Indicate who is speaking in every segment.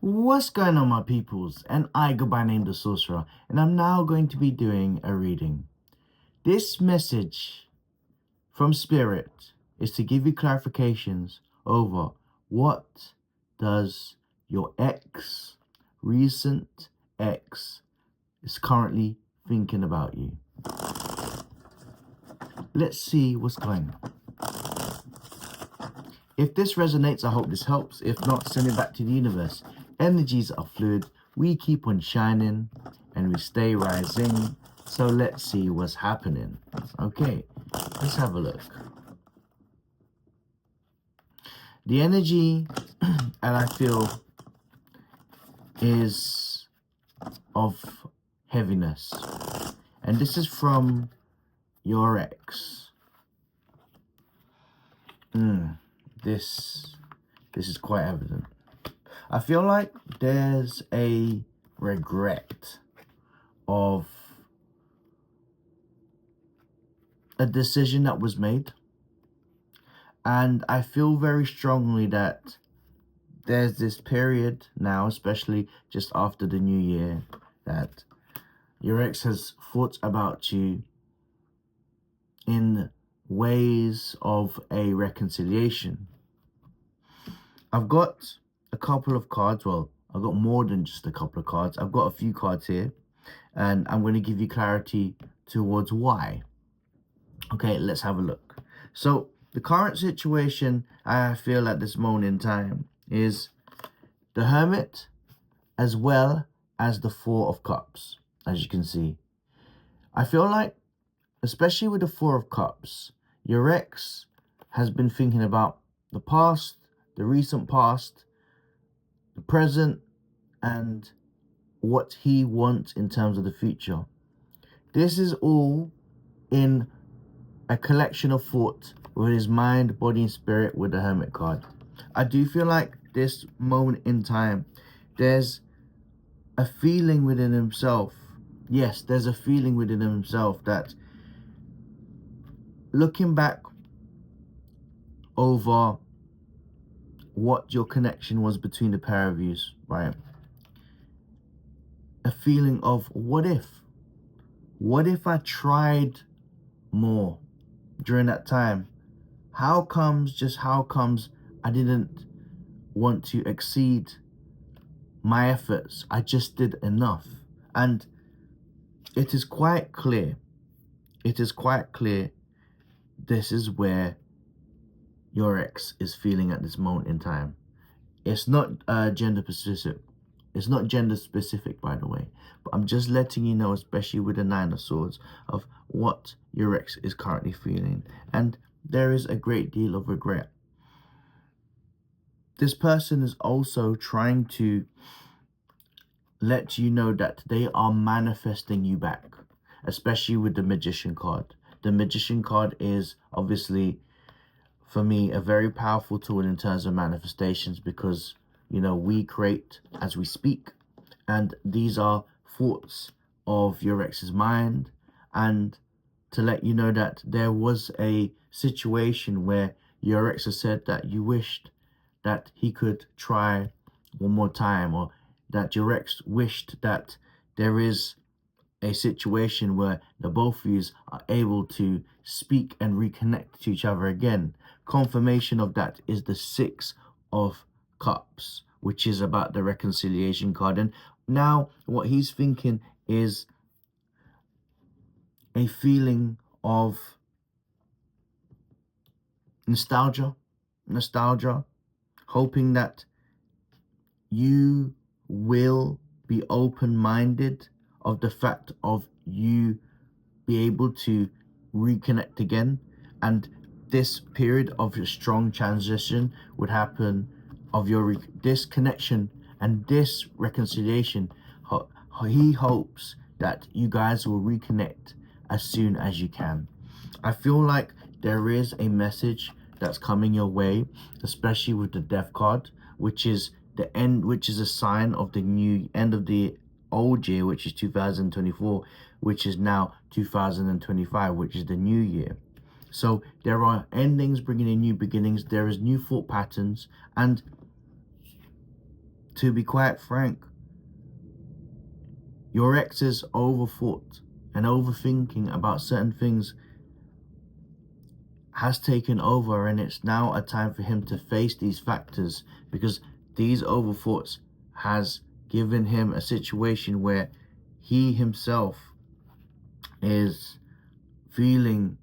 Speaker 1: What's going on, my peoples? And I go by name the Sorcerer, and I'm now going to be doing a reading. This message from Spirit is to give you clarifications over what does your recent ex, is currently thinking about you. Let's see what's going on. If this resonates, I hope this helps. If not, send it back to the universe. Energies are fluid. We keep on shining and we stay rising. So let's see what's happening. Okay, let's have a look. The energy, and I feel, is of heaviness. And this is from your ex. This is quite evident. I feel like there's a regret of a decision that was made. And I feel very strongly that there's this period now, especially just after the new year, that your ex has thought about you in ways of a reconciliation. I've got a couple of cards. Well, I've got more than just a couple of cards. I've got a few cards here, and I'm going to give you clarity towards why. Okay, let's have a look. So the current situation I feel at this moment in time is the Hermit as well as the Four of Cups, as you can see. I feel like, especially with the Four of Cups, your ex has been thinking about the past, the recent past, the present, and what he wants in terms of the future. This is all in a collection of thought with his mind, body, and spirit with the Hermit card. I do feel like this moment in time, there's a feeling within himself. Yes, there's a feeling within himself that looking back over what your connection was between the pair of you, right? A feeling of what if I tried more during that time? How comes I didn't want to exceed my efforts? I just did enough. And it is quite clear, this is where your ex is feeling at this moment in time. It's not gender specific. It's not gender specific, by the way. But I'm just letting you know, especially with the Nine of Swords, of what your ex is currently feeling. And there is a great deal of regret. This person is also trying to let you know that they are manifesting you back, especially with the Magician card. The Magician card is obviously, for me, a very powerful tool in terms of manifestations, because we create as we speak, and these are thoughts of your ex's mind. And to let you know that there was a situation where your ex has said that you wished that he could try one more time, or that your ex wished that there is a situation where the both of you are able to speak and reconnect to each other again. Confirmation of that is the Six of Cups, which is about the reconciliation card. And now what he's thinking is a feeling of nostalgia, hoping that you will be open-minded of the fact of you be able to reconnect again. And this period of your strong transition would happen of your this connection and this reconciliation. He hopes that you guys will reconnect as soon as you can. I feel like there is a message that's coming your way, especially with the Death card, which is the end, which is a sign of the new end of the old year, which is 2024, which is now 2025, which is the new year. So there are endings bringing in new beginnings. There is new thought patterns, and to be quite frank, your ex's overthought and overthinking about certain things has taken over, and it's now a time for him to face these factors, because these overthoughts has given him a situation where he himself is feeling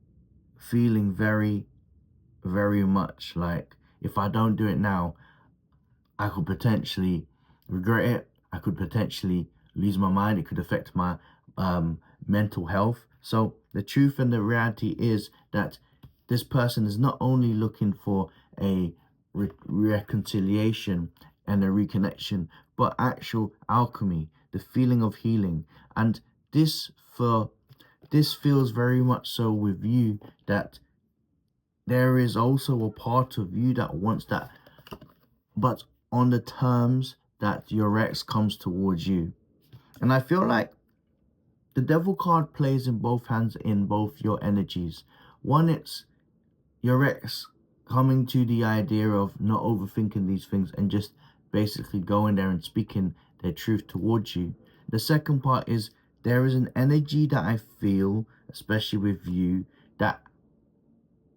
Speaker 1: very, very much like, if I don't do it now, I could potentially regret it. I could potentially lose my mind. It could affect my mental health. So the truth and the reality is that this person is not only looking for a reconciliation and a reconnection, but actual alchemy, the feeling of healing. And this feels very much so with you, that there is also a part of you that wants that, but on the terms that your ex comes towards you. And I feel like the devil card plays in both hands in both your energies. One, it's your ex coming to the idea of not overthinking these things and just basically going there and speaking their truth towards you. The second part is there is an energy that I feel, especially with you, that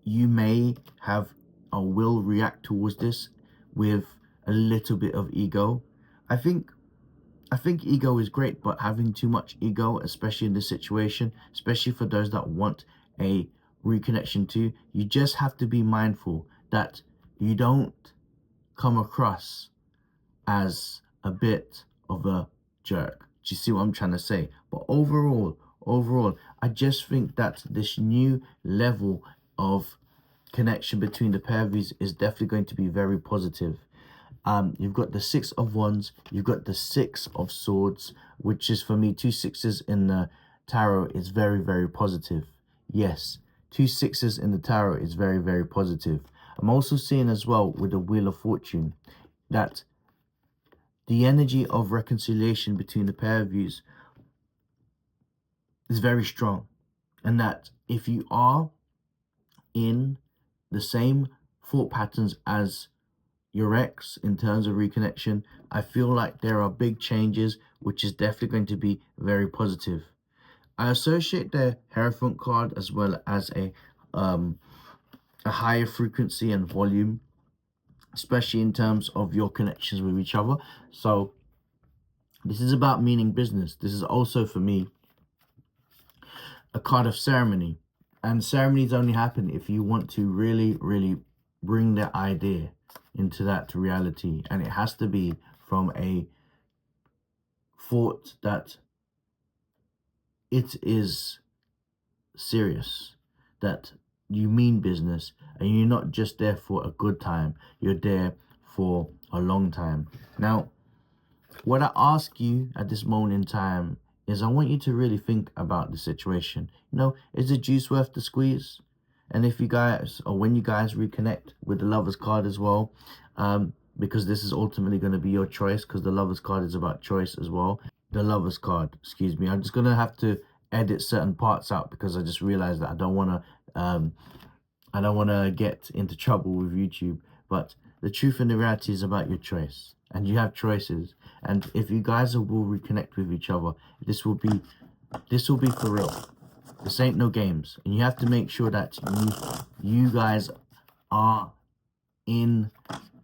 Speaker 1: you may have or will react towards this with a little bit of ego. I think ego is great, but having too much ego, especially in this situation, especially for those that want a reconnection too, you just have to be mindful that you don't come across as a bit of a jerk. Do you see what I'm trying to say? But overall, I just think that this new level of connection between the pair of you is definitely going to be very positive. You've got the Six of Wands, you've got the Six of Swords, which is, for me, 2 sixes in the tarot is very, very positive. Yes, 2 sixes in the tarot is very, very positive. I'm also seeing as well with the Wheel of Fortune that the energy of reconciliation between the pair of you is very strong, and that if you are in the same thought patterns as your ex in terms of reconnection, I feel like there are big changes, which is definitely going to be very positive. I associate the Hierophant card as well as a higher frequency and volume, especially in terms of your connections with each other. So this is about meaning business. This is also, for me, a card of ceremony. And ceremonies only happen if you want to really, really bring the idea into that reality. And it has to be from a thought that it is serious, that you mean business, and you're not just there for a good time, you're there for a long time. Now, what I ask you at this moment in time is, I want you to really think about the situation. Is the juice worth the squeeze? And if you guys, or when you guys reconnect with the Lovers card as well, because this is ultimately going to be your choice, because the Lovers card is about choice as well. The Lovers card, excuse me. I'm just going to have to edit certain parts out because I just realized that I don't want to get into trouble with YouTube. But the truth and the reality is about your choice, and you have choices. And if you guys will reconnect with each other, this will be for real. This ain't no games, and you have to make sure that you guys are in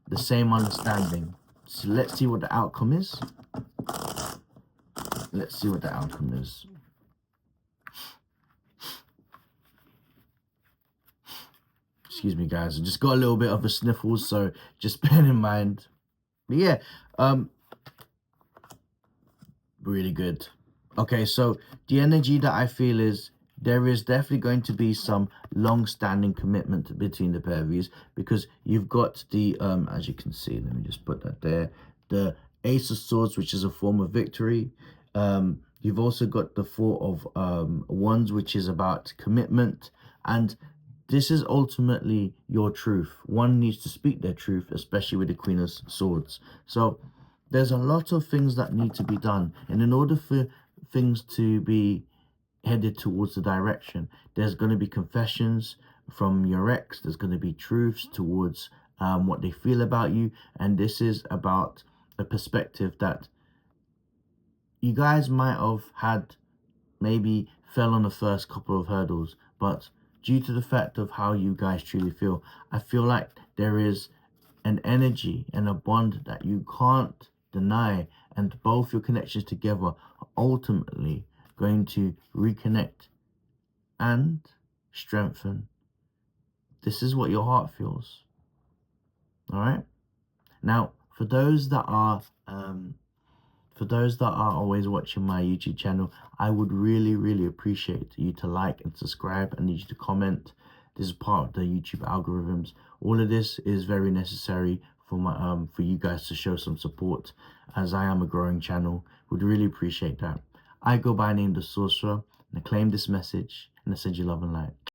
Speaker 1: the same understanding. So let's see what the outcome is. Let's see what the outcome is. Excuse me, guys. I just got a little bit of a sniffle, so just bear in mind. But yeah, really good. Okay, so the energy that I feel is there is definitely going to be some long-standing commitment between the pair of you, because you've got the as you can see, let me just put that there, the Ace of Swords, which is a form of victory. You've also got the Four of Wands, which is about commitment, and this is ultimately your truth. One needs to speak their truth, especially with the Queen of Swords. So there's a lot of things that need to be done, and in order for things to be headed towards the direction, there's going to be confessions from your ex, there's going to be truths towards what they feel about you, and this is about a perspective that you guys might have had, maybe fell on the first couple of hurdles, but due to the fact of how you guys truly feel, I feel like there is an energy and a bond that you can't deny, and both your connections together are ultimately going to reconnect and strengthen. This is what your heart feels. All right. Now, for those that are always watching my YouTube channel, I would really appreciate you to like and subscribe. I need you to comment. This is part of the YouTube algorithms. All of this is very necessary for my for you guys to show some support, as I am a growing channel. Would really appreciate that. I go by name The Sorcerer, and I claim this message, and I send you love and light.